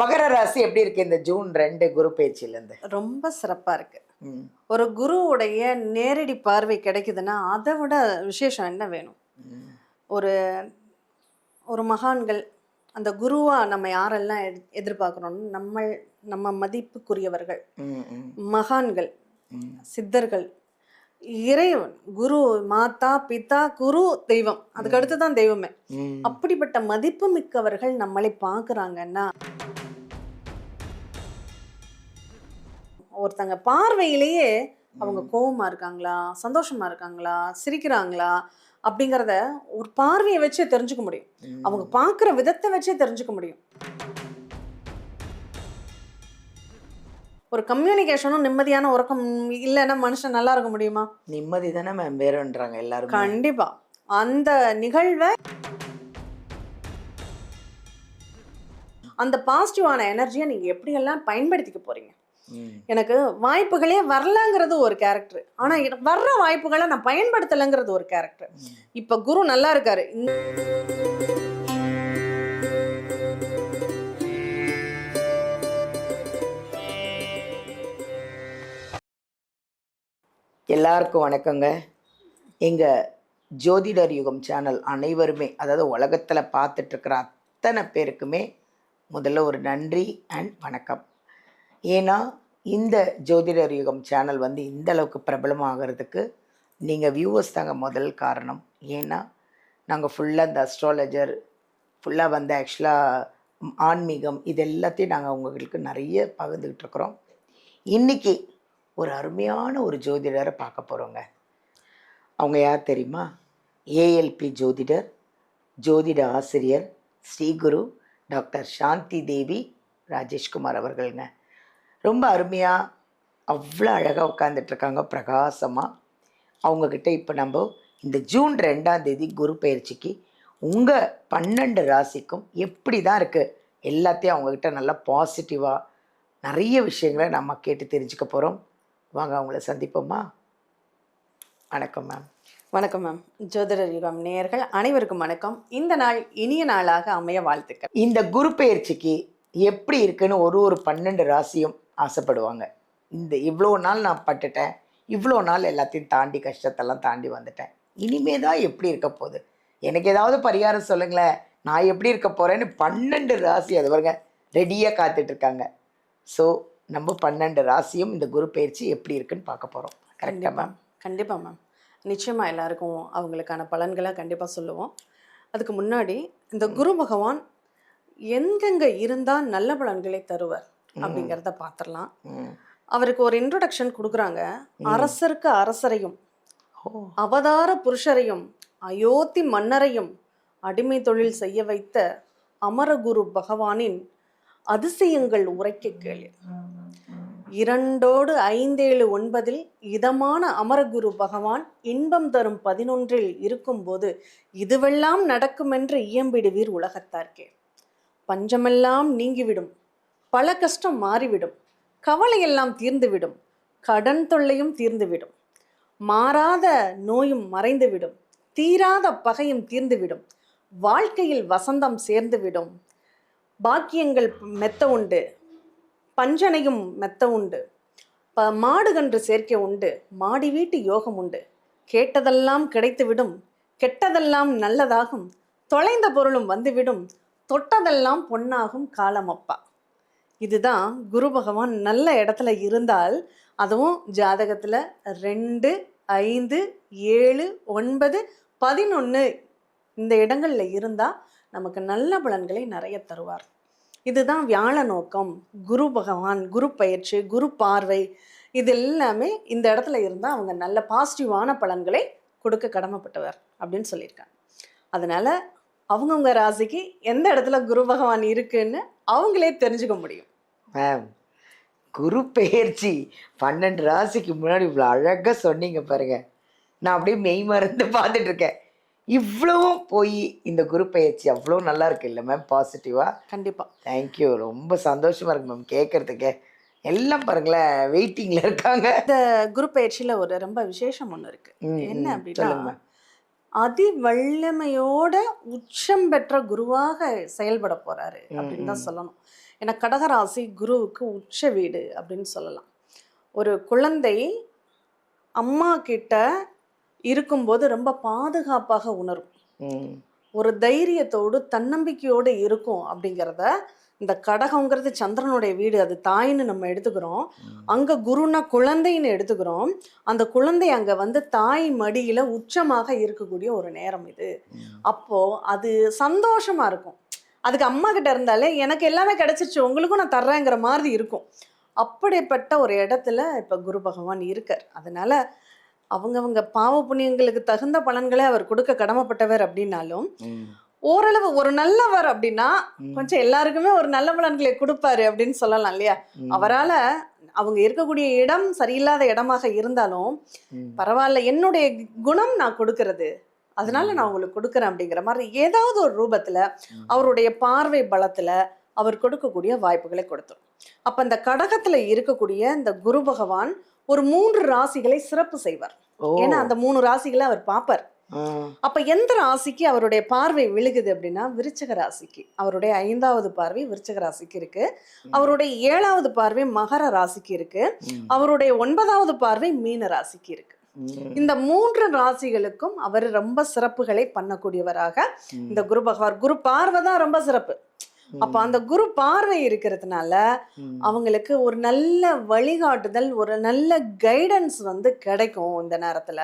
மகர ராசி எப்படி இருக்கு இந்த ஜூன் 2 குரு பயிற்சியிலேருந்து? ரொம்ப சிறப்பா இருக்கு. ஒரு குருவுடைய நேரடி பார்வை கிடைக்குதுன்னா அதை விட விசேஷம் என்ன வேணும்? ஒரு ஒரு மகான்கள் அந்த குருவா நம்ம யாரெல்லாம் எதிர்பார்க்குறோம்னு நம்ம மதிப்புக்குரியவர்கள், மகான்கள், சித்தர்கள், இறைவன், குரு, மாதா, பிதா, குரு, தெய்வம், அதுக்கு அடுத்து தான் தெய்வமே. அப்படிப்பட்ட மதிப்பு மிக்கவர்கள் நம்மளை பார்க்குறாங்கன்னா ஒருத்தங்க பார்வையிலேயே அவங்க கோவமா இருக்காங்களா, சந்தோஷமா இருக்காங்களா, சிரிக்கிறாங்களா அப்படிங்கிறத ஒரு பார்வையை வச்சே தெரிஞ்சுக்க முடியும். அவங்க பார்க்குற விதத்தை வச்சே தெரிஞ்சுக்க முடியும். ஒரு கம்யூனிகேஷனும் நிம்மதியான உறக்கம் இல்லைன்னா மனுஷன் நல்லா இருக்க முடியுமா? நிம்மதி தானே மேம் வேறுன்றாங்க எல்லாரும். கண்டிப்பா அந்த நிகழ்வை, அந்த பாசிட்டிவான எனர்ஜியை நீங்க எப்படியெல்லாம் பயன்படுத்திக்க போறீங்க? எனக்கு வாய்ப்புகளே வரலங்கிறது ஒரு கேரக்டர், ஆனா வர்ற வாய்ப்புகளை நான் பயன்படுத்தலைங்கிறது ஒரு கேரக்டர். இப்ப குரு நல்லா இருக்காரு. எல்லாருக்கும் வணக்கங்க. எங்கள் ஜோதிடர் யுகம் சேனல் அனைவருமே, அதாவது உலகத்தில் பார்த்துட்ருக்கிற அத்தனை பேருக்குமே முதல்ல ஒரு நன்றி அண்ட் வணக்கம். ஏன்னா இந்த ஜோதிடர் யுகம் சேனல் இந்த அளவுக்கு பிரபலமாகிறதுக்கு நீங்கள் வியூவர்ஸ் தாங்க முதல் காரணம். ஏன்னா நாங்கள் ஃபுல்லாக இந்த அஸ்ட்ராலஜர் ஃபுல்லாக ஆக்சுவலாக ஆன்மீகம் இது எல்லாத்தையும் நாங்கள் உங்களுக்கு நிறைய பகிர்ந்துக்கிட்டு இருக்கிறோம். இன்றைக்கி ஒரு அருமையான ஒரு ஜோதிடரை பார்க்க போகிறோங்க. அவங்க யார் தெரியுமா? ஏஎல்பி ஜோதிடர், ஜோதிட ஆசிரியர், ஸ்ரீகுரு டாக்டர் சாந்தி தேவி ராஜேஷ்குமார் அவர்களுங்க. ரொம்ப அருமையாக அவ்வளோ அழகாக உட்காந்துட்ருக்காங்க பிரகாசமாக. அவங்கக்கிட்ட இப்போ நம்ம இந்த ஜூன் 2 குரு பயிற்சிக்கு உங்கள் 12 ராசிக்கும் எப்படி தான் இருக்குது எல்லாத்தையும் அவங்கக்கிட்ட நல்லா பாசிட்டிவாக நிறைய விஷயங்களை நம்ம கேட்டு தெரிஞ்சுக்க போகிறோம். வாங்க அவங்கள சந்திப்போமா? வணக்கம் மேம். வணக்கம் மேம். ஜோதிடர் யுகம் நேயர்கள் அனைவருக்கும் வணக்கம். இந்த நாள் இனிய நாளாக அமைய வாழ்த்துக்கள். இந்த குரு பயிற்சிக்கு எப்படி இருக்குன்னு ஒரு 12 ராசியும் ஆசைப்படுவாங்க. இவ்வளோ நாள் நான் பட்டுட்டேன், இவ்வளோ நாள் எல்லாத்தையும் தாண்டி கஷ்டத்தெல்லாம் தாண்டி வந்துட்டேன், இனிமே தான் எப்படி இருக்க போகுது, எனக்கு ஏதாவது பரிகாரம் சொல்லுங்களேன், நான் எப்படி இருக்க போகிறேன்னு 12 ராசி அது பாருங்க ரெடியாக காத்துட்ருக்காங்க. ஸோ நம்ம 12 ராசியும் இந்த குரு பயிற்சி எப்படி இருக்குன்னு பார்க்க போகிறோம். கரெக்டாக மேம்? கண்டிப்பாக மேம். நிச்சயமாக எல்லாருக்கும் அவங்களுக்கான பலன்களை கண்டிப்பாக சொல்லுவோம். அதுக்கு முன்னாடி இந்த குரு பகவான் எங்கெங்கே இருந்தால் நல்ல பலன்களை தருவார் அப்படிங்கிறத பார்த்துடலாம். அவருக்கு ஒரு இன்ட்ரோடக்ஷன் கொடுக்குறாங்க. அரசருக்கு அரசரையும், அவதார புருஷரையும், அயோத்தி மன்னரையும் அடிமை தொழில் செய்ய வைத்த அமரகுரு பகவானின் அதிசயங்கள் உரைக்க கேளு. 2 5 7 9 இதமான அமரகுரு பகவான் இன்பம் தரும் 11 இருக்கும்போது இதுவெல்லாம் நடக்குமென்று இயம்பிடுவீர் உலகத்தார்க்கே. பஞ்சமெல்லாம் நீங்கிவிடும், பல கஷ்டம் மாறிவிடும், கவலையெல்லாம் தீர்ந்துவிடும், கடன் தொல்லையும் தீர்ந்துவிடும், மாறாத நோயும் மறைந்துவிடும், தீராத பகையும் தீர்ந்துவிடும், வாழ்க்கையில் வசந்தம் சேர்ந்துவிடும், பாக்கியங்கள் மெத்த உண்டு, பஞ்சனையும் மெத்த உண்டு, மாடு கன்று சேர்க்கை உண்டு, மாடி வீட்டு யோகம் உண்டு, கேட்டதெல்லாம் கிடைத்துவிடும், கெட்டதெல்லாம் நல்லதாகும், தொலைந்த பொருளும் வந்துவிடும், தொட்டதெல்லாம் பொன்னாகும் காலமப்பா. இதுதான் குரு பகவான் நல்ல இடத்துல இருந்தால், அதுவும் ஜாதகத்தில் 2 5 7 9 11 இந்த இடங்களில் இருந்தால் நமக்கு நல்ல பலன்களை நிறைய தருவார். இதுதான் வியாழ நோக்கம். குரு பகவான், குரு பயிற்சி, குரு பார்வை இது எல்லாமே இந்த இடத்துல இருந்தால் அவங்க நல்ல பாசிட்டிவான பலன்களை கொடுக்க கடமைப்பட்டவர் அப்படின்னு சொல்லியிருக்காங்க. அதனால் அவங்கவுங்க ராசிக்கு எந்த இடத்துல குரு பகவான் இருக்குன்னு அவங்களே தெரிஞ்சுக்க முடியும். மேம், குரு பெயர்ச்சி 12 ராசிக்கு முன்னாடி இவ்வளோ அழகாக சொன்னீங்க பாருங்க. நான் அப்படியே மெய் மறந்து பார்த்துட்டு இருக்கேன். இவ்வளவும் போய் இந்த குரு பயிற்சி அவ்வளோ நல்லா இருக்கு இல்லை மேம்? பாசிட்டிவாக. கண்டிப்பாக. தேங்க்யூ. ரொம்ப சந்தோஷமா இருக்கு மேம் கேட்கறதுக்கே. எல்லாம் பாருங்களேன் வெயிட்டிங்கில் இருக்காங்க. இந்த குரு பயிற்சியில் ஒரு ரொம்ப விசேஷம் ஒன்று இருக்கு. என்ன அப்படின்னா, அதி வல்லமையோட உச்சம் பெற்ற குருவாக செயல்பட போறாரு அப்படின்னு தான் சொல்லணும். ஏன்னா கடகராசி குருவுக்கு உச்ச வீடு அப்படின்னு சொல்லலாம். ஒரு குழந்தை அம்மா கிட்ட இருக்கும்போது ரொம்ப பாதுகாப்பாக உணரும், ஒரு தைரியத்தோடு தன்னம்பிக்கையோடு இருக்கும் அப்படிங்கிறத இந்த கடகங்கிறது சந்திரனுடைய வீடு, அது தாயின்னு நம்ம எடுத்துக்கிறோம். அங்க குருன்னா குழந்தைன்னு எடுத்துக்கிறோம். அந்த குழந்தை அங்க வந்து தாய் மடியில உச்சமாக இருக்கக்கூடிய ஒரு நேரம் இது. அப்போ அது சந்தோஷமா இருக்கும். அதுக்கு அம்மா கிட்ட இருந்தாலே எனக்கு எல்லாமே கிடைச்சிருச்சு, உங்களுக்கும் நான் தர்றேங்கிற மாதிரி இருக்கும். அப்படிப்பட்ட ஒரு இடத்துல இப்ப குரு பகவான் இருக்கார். அதனால அவங்கவங்க பாவ புண்ணியங்களுக்கு தகுந்த பலன்களை அவர் கொடுக்க கடமைப்பட்டவர் அப்படின்னாலும், ஓரளவு ஒரு நல்லவர் அப்படின்னா கொஞ்சம் எல்லாருக்குமே ஒரு நல்ல பலன்களை கொடுப்பாரு அப்படின்னு சொல்லலாம் இல்லையா? அவரால அவங்க இருக்கக்கூடிய இடம் சரியில்லாத இடமாக இருந்தாலும் பரவாயில்ல, என்னுடைய குணம் நான் கொடுக்கறது, அதனால நான் உங்களுக்கு கொடுக்குறேன் அப்படிங்கிற மாதிரி ஏதாவது ஒரு ரூபத்துல அவருடைய பார்வை பலத்துல அவர் கொடுக்கக்கூடிய வாய்ப்புகளை கொடுத்துரும். அப்ப இந்த கடகத்துல இருக்கக்கூடிய இந்த குரு பகவான் ஒரு 3 ராசிகளை சிறப்பு செய்வார். ஏன்னா அந்த 3 ராசிகளை அவர் பார்ப்பார். அப்ப எந்த ராசிக்கு அவருடைய பார்வை விழுகுது அப்படின்னா விருச்சிக ராசிக்கு. அவருடைய 5வது பார்வை விருச்சிக ராசிக்கு இருக்கு. அவருடைய 7வது பார்வை மகர ராசிக்கு இருக்கு. அவருடைய 9வது பார்வை மீன ராசிக்கு இருக்கு. இந்த 3 ராசிகளுக்கும் அவர் ரொம்ப சிறப்புகளை பண்ணக்கூடியவராக இந்த குரு பகவான். குரு பார்வை தான் ரொம்ப சிறப்பு. அப்ப அந்த குரு பார்வை இருக்கிறதுனால அவங்களுக்கு ஒரு நல்ல வழிகாட்டுதல், ஒரு நல்ல கைடன்ஸ் வந்து கிடைக்கும். இந்த நேரத்துல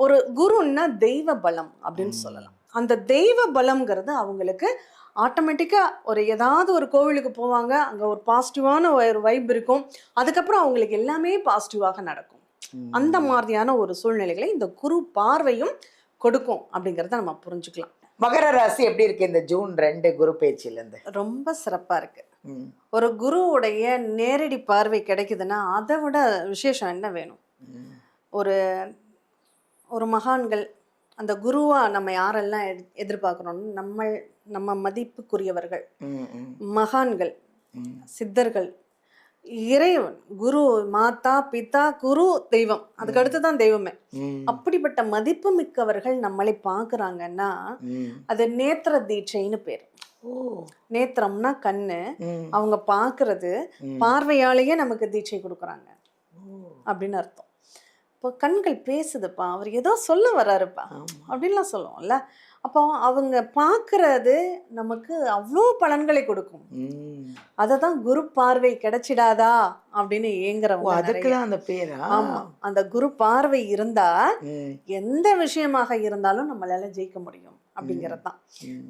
ஒரு குருன்னா தெய்வ பலம் அப்படின்னு சொல்லலாம். அந்த தெய்வ பலம்ங்கிறது அவங்களுக்கு ஆட்டோமேட்டிக்கா ஒரு ஏதாவது ஒரு கோவிலுக்கு போவாங்க, அங்க ஒரு பாசிட்டிவான ஒரு வைப் இருக்கும், அதுக்கப்புறம் அவங்களுக்கு எல்லாமே பாசிட்டிவாக நடக்கும். அந்த மாதிரியான ஒரு சூழ்நிலைகளை இந்த குரு பார்வையும் கொடுக்கும் அப்படிங்கிறத நம்ம புரிஞ்சுக்கலாம். மகர ராசி எப்படி இருக்கு இந்த ஜூன் 2 குரு பேச்சில இருந்து? ரொம்ப சிறப்பா இருக்கு. ஒரு குருவுடைய நேரடி பார்வை கிடைக்குதுன்னா அதை விட விசேஷம் என்ன வேணும்? ஒரு ஒரு மகான்கள், அந்த குருவா நம்ம யாரெல்லாம் எதிர்பார்க்கிறோம்னு நம்ம மதிப்புக்குரியவர்கள், மகான்கள், சித்தர்கள், இறைவன், குரு, மாதா, பிதா, குரு, தெய்வம், அதுக்கு அடுத்துதான் தெய்வமே. அப்படிப்பட்ட மதிப்பு மிக்கவர்கள் நம்மளை பாக்குறாங்கன்னா அது நேத்திர தீட்சைன்னு பேரு. நேத்திரம்னா கண்ணு, அவங்க பாக்குறது, பார்வையாலேயே நமக்கு தீட்சை கொடுக்குறாங்க அப்படின்னு அர்த்தம். இப்போ கண்கள் பேசுதுப்பா, அவர் ஏதோ சொல்ல வர்றாருப்பா அப்படின்லாம் சொல்லுவோம்ல. அப்போ அவங்க பார்க்கறது நமக்கு அவ்வளோ பலன்களை கொடுக்கும். அததான் குரு பார்வை கிடைச்சிடாதா அப்படின்னு ஏங்குறவங்க. அதுக்குதான் அந்த பேரா? ஆமா, அந்த குரு பார்வை இருந்தா எந்த விஷயமாக இருந்தாலும் நம்மளால ஜெயிக்க முடியும் அப்படிங்கிறது தான்.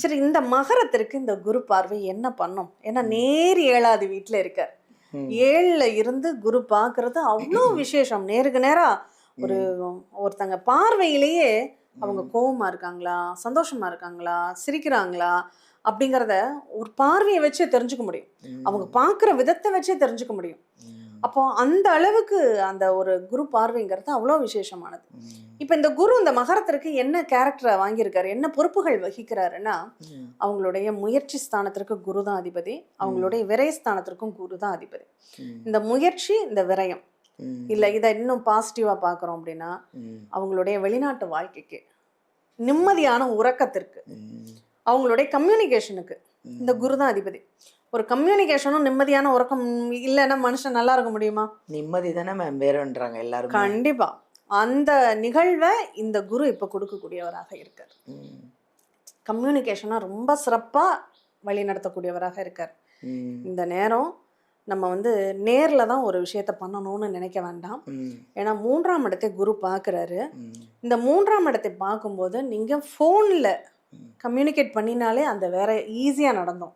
சரி, இந்த மகரத்திற்கு இந்த குரு பார்வை என்ன பண்ணும்? ஏன்னா நேர் 7வது வீட்டுல இருக்கார். 7ல இருந்து குரு பார்க்கறது அவ்வளோ விசேஷம். நேருக்கு நேரா ஒருத்தங்க பார்வையிலேயே அவங்க கோவமா இருக்காங்களா, சந்தோஷமா இருக்காங்களா, சிரிக்கிறாங்களா அப்படிங்கிறத ஒரு பார்வையை வச்சே தெரிஞ்சுக்க முடியும். அவங்க பார்க்குற விதத்தை வச்சே தெரிஞ்சுக்க முடியும். அப்போ அந்த அளவுக்கு அந்த ஒரு குரு பார்வைங்கிறது அவ்வளோ விசேஷமானது. இப்போ இந்த குரு இந்த மகரத்திற்கு என்ன கேரக்டரை வாங்கியிருக்காரு, என்ன பொறுப்புகள் வகிக்கிறாருன்னா, அவங்களுடைய முயற்சி ஸ்தானத்திற்கு குரு தான் அதிபதி, அவங்களுடைய விரயஸ்தானத்திற்கும் குரு தான் அதிபதி. இந்த முயற்சி, இந்த விரயம் இல்லை, இதை இன்னும் பாசிட்டிவா பார்க்குறோம் அப்படின்னா அவங்களுடைய வெளிநாட்டு வாழ்க்கைக்கு, நிம்மதியான உறக்கத்திற்கு, அவங்களுடைய கம்யூனிகேஷனுக்கு இந்த குரு தான் அதிபதி. ஒரு கம்யூனிகேஷனும் நிம்மதியான உறக்கம் இல்லைன்னா மனுஷன் நல்லா இருக்க முடியுமா? நிம்மதி தானே மேம் வேறுன்றாங்க எல்லாரும். கண்டிப்பா அந்த நிகழ்வை இந்த குரு இப்ப கொடுக்கக்கூடியவராக இருக்கார். கம்யூனிகேஷனா ரொம்ப சிறப்பா வழி நடத்தக்கூடியவராக இருக்கார். இந்த நேரம் நம்ம வந்து நேர்ல தான் ஒரு விஷயத்த பண்ணணும்னு நினைக்க வேண்டாம். ஏன்னா 3ஆம் இடத்தை குரு பார்க்குறாரு. இந்த 3ஆம் இடத்தை பார்க்கும்போது நீங்க ஃபோன்ல கம்யூனிகேட் பண்ணினாலே அந்த வேற ஈஸியா நடந்தோம்.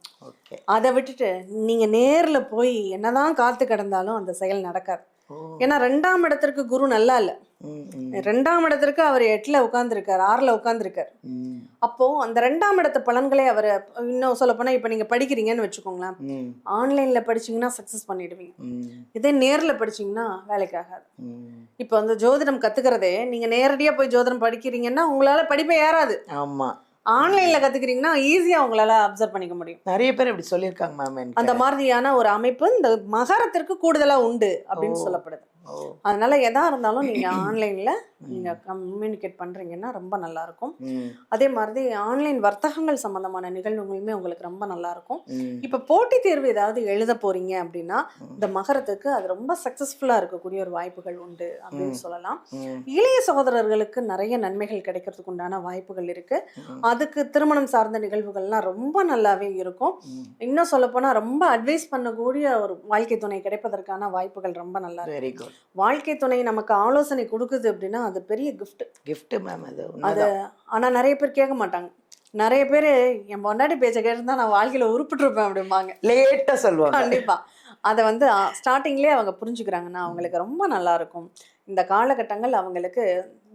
அதை விட்டுட்டு நீங்க நேர்ல போய் என்னதான் காத்து கிடந்தாலும் அந்த செயல் நடக்காது. ஏன்னா 2ஆம் இடத்திற்கு குரு நல்லா இல்ல. 2ஆம் இடத்திற்கு அவர் 8ல உட்கார்ந்துருக்காரு, 6ல உட்கார்ந்துருக்காரு. அப்போ அந்த 2ஆம் இடத்து பலன்களை அவர், இன்னும் சொல்ல போனா இப்ப நீங்க படிக்கிறீங்கன்னு வச்சுக்கோங்களேன், ஆன்லைன்ல படிச்சீங்கன்னா சக்சஸ் பண்ணிடுவீங்க. இதே நேர்ல படிச்சீங்கன்னா வேலைக்கு ஆகாது. இப்ப வந்து ஜோதிடம் கத்துக்கிறதே நீங்க நேரடியா போய் ஜோதிடம் படிக்கிறீங்கன்னா உங்களால படிப்பே ஏறாது. ஆமா, ஆன்லைன்ல கத்துக்கிறீங்கன்னா ஈஸியா உங்களால அப்சர்வ் பண்ணிக்க முடியும். நிறைய பேர் இப்படி சொல்லியிருக்காங்க மேம். அந்த மாதிரியான ஒரு அமைப்பு இந்த மகரத்திற்கு கூடுதலா உண்டு அப்படின்னு சொல்லப்படுது. அதனால எதா இருந்தாலும் நீங்க ஆன்லைன்ல நீங்கள் கம்யூனிகேட் பண்ணுறீங்கன்னா ரொம்ப நல்லாயிருக்கும். ம் அதே மாதிரி ஆன்லைன் வர்த்தகங்கள் சம்மந்தமான நிகழ்வுகளுமே உங்களுக்கு ரொம்ப நல்லாயிருக்கும். ம் இப்போ போட்டித் தேர்வு ஏதாவது எழுத போகிறீங்க அப்படின்னா இந்த மகரத்துக்கு அது ரொம்ப சக்ஸஸ்ஃபுல்லாக இருக்கக்கூடிய ஒரு வாய்ப்புகள் உண்டு அப்படின்னு சொல்லலாம். ம் இளைய சகோதரர்களுக்கு நிறைய நன்மைகள் கிடைக்கிறதுக்கு உண்டான வாய்ப்புகள் இருக்குது. அதுக்கு திருமணம் சார்ந்த நிகழ்வுகள்லாம் ரொம்ப நல்லாவே இருக்கும். இன்னும் சொல்லப்போனால் ரொம்ப அட்வைஸ் பண்ணக்கூடிய ஒரு வாழ்க்கை துணை கிடைப்பதற்கான வாய்ப்புகள் ரொம்ப நல்லா இருக்கு. Very good. வாழ்க்கை துணை நமக்கு ஆலோசனை கொடுக்குது அப்படின்னா அது பெரிய gift. கிஃப்ட் மேம் அது அது உண்மைதான். ஆனால் நிறைய பேர் கேட்க மாட்டாங்க. நிறைய பேர் என் பொண்டாட்டி பேச்சை கேட்டிருந்தா நான் வாழ்க்கையில் உருப்பிட்டுருப்பேன் அப்படிம்பாங்க. லேட்டாக சொல்லுவாங்க. கண்டிப்பா அதை வந்து ஸ்டார்டிங்லேயே அவங்க புரிஞ்சுக்கிறாங்கன்னா அவங்களுக்கு ரொம்ப நல்லா இருக்கும். இந்த காலகட்டங்கள் அவங்களுக்கு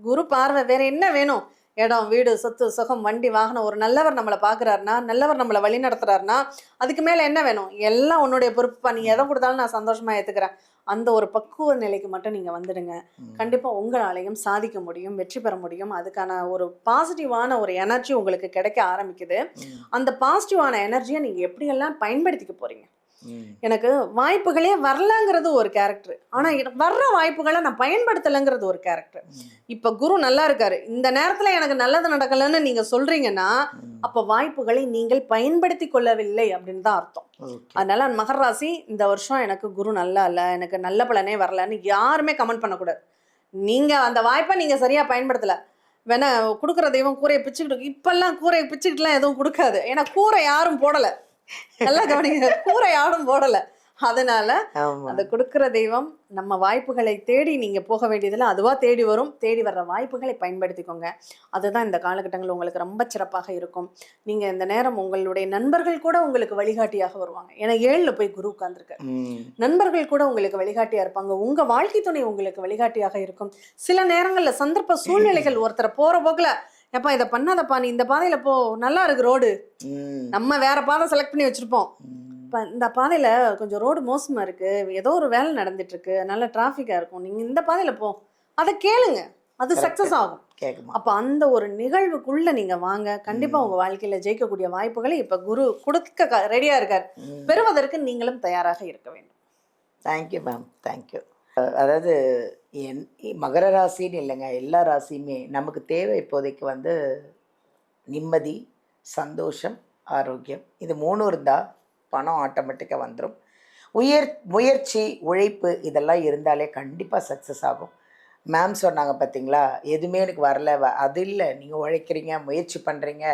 குரு பார்வை வேற என்ன வேணும்? இடம், வீடு, சொத்து, சுகம், வண்டி, வாகனம், ஒரு நல்லவர் நம்மளை பார்க்குறாருனா, நல்லவர் நம்மளை வழி நடத்துறாருனா அதுக்கு மேலே என்ன வேணும்? எல்லாம் உன்னுடைய பொறுப்புப்பா, நீ எதை கொடுத்தாலும் நான் சந்தோஷமா ஏற்றுக்கிறேன். அந்த ஒரு பக்குவ நிலைக்கு மட்டும் நீங்கள் வந்துடுங்க. கண்டிப்பாக உங்களாலையும் சாதிக்க முடியும், வெற்றி பெற முடியும். அதுக்கான ஒரு பாசிட்டிவான ஒரு எனர்ஜி உங்களுக்கு கிடைக்க ஆரம்பிக்குது. அந்த பாசிட்டிவான எனர்ஜியை நீங்கள் எப்படியெல்லாம் பயன்படுத்திக்க போகிறீங்க? எனக்கு வாய்ப்புகளே வரலங்கிறது ஒரு கேரக்டர், ஆனால் வர்ற வாய்ப்புகளை நான் பயன்படுத்தலைங்கிறது ஒரு கேரக்டர். இப்போ குரு நல்லா இருக்காரு, இந்த நேரத்தில் எனக்கு நல்லது நடக்கலைன்னு நீங்கள் சொல்கிறீங்கன்னா அப்போ வாய்ப்புகளை நீங்கள் பயன்படுத்தி கொள்ளவில்லை அப்படின்னு தான் அர்த்தம். அதனால மகர ராசி இந்த வருஷம் எனக்கு குரு நல்லா இல்லை, எனக்கு நல்ல பலனே வரலன்னு யாருமே கமெண்ட் பண்ணக்கூடாது. நீங்கள் அந்த வாய்ப்பை நீங்கள் சரியாக பயன்படுத்தலை. வேணா கொடுக்குற தெய்வம் கூரையை பிச்சுக்கிட்டு, இப்பெல்லாம் கூரையை பிச்சுக்கிட்டுலாம் எதுவும் கொடுக்காது. ஏன்னா கூரை யாரும் போடலை. நல்லா கவனிங்க, கூரை யாரும் போடலை. அதனால அந்த கொடுக்குற தெய்வம் நம்ம வாய்ப்புகளை தேடி நீங்கள் போக வேண்டியதில்லை, அதுவாக தேடி வரும். தேடி வர்ற வாய்ப்புகளை பயன்படுத்திக்கோங்க. அதுதான் இந்த காலகட்டங்கள் உங்களுக்கு ரொம்ப சிறப்பாக இருக்கும். நீங்கள் இந்த நேரம் உங்களுடைய நண்பர்கள் கூட உங்களுக்கு வழிகாட்டியாக வருவாங்க. ஏன்னா 7ல் போய் குரு உட்கார்ந்துருக்காரு. நண்பர்கள் கூட உங்களுக்கு வழிகாட்டியாக இருப்பாங்க. உங்கள் வாழ்க்கை துணை உங்களுக்கு வழிகாட்டியாக இருக்கும். சில நேரங்களில் சந்தர்ப்ப சூழ்நிலைகள் ஒருத்தரை போகிற போக்கில், எப்பா இதை பண்ணாதப்பா, நீ இந்த பாதையில் போ, நல்லா இருக்கு ரோடு, நம்ம வேற பாதை செலக்ட் பண்ணி வச்சுருப்போம். இப்போ இந்த பாதையில் கொஞ்சம் ரோடு மோசமாக இருக்குது, ஏதோ ஒரு வேலை நடந்துட்டுருக்கு, நல்ல டிராஃபிக்காக இருக்கும், நீங்கள் இந்த பாதையில் போ, அதை கேளுங்க, அது சக்ஸஸ் ஆகும். அப்போ அந்த ஒரு நிகழ்வுக்குள்ளே நீங்கள் வாங்க. கண்டிப்பாக உங்கள் வாழ்க்கையில் ஜெயிக்கக்கூடிய வாய்ப்புகளை இப்போ குரு கொடுக்க ரெடியாக இருக்கார். பெறுவதற்கு நீங்களும் தயாராக இருக்க வேண்டும். Thank you ma'am, thank you. அதாவது மகர ராசின்னு இல்லைங்க, எல்லா ராசியுமே நமக்கு தேவை இப்போதைக்கு வந்து நிம்மதி, சந்தோஷம், ஆரோக்கியம். இது 3 இருந்தால் பணம் ஆட்டோமேட்டிக்காக வந்துடும். முயற்சி, உழைப்பு இதெல்லாம் இருந்தாலே கண்டிப்பாக சக்ஸஸ் ஆகும். மேம் சொன்னாங்க பார்த்தீங்களா, எதுவுமே எனக்கு வரல, அது இல்லை, நீங்கள் உழைக்கிறீங்க, முயற்சி பண்ணுறீங்க,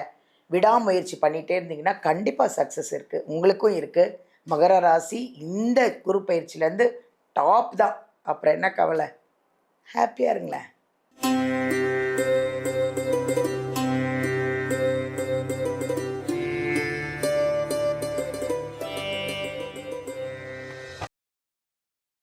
விடாமுயற்சி பண்ணிகிட்டே இருந்தீங்கன்னா கண்டிப்பாக சக்ஸஸ் இருக்குது, உங்களுக்கும் இருக்குது. மகர ராசி இந்த குரு பயிற்சியிலேருந்து டாப் தான். அப்புறம் என்ன கவலை? ஹாப்பியாக இருங்களேன்.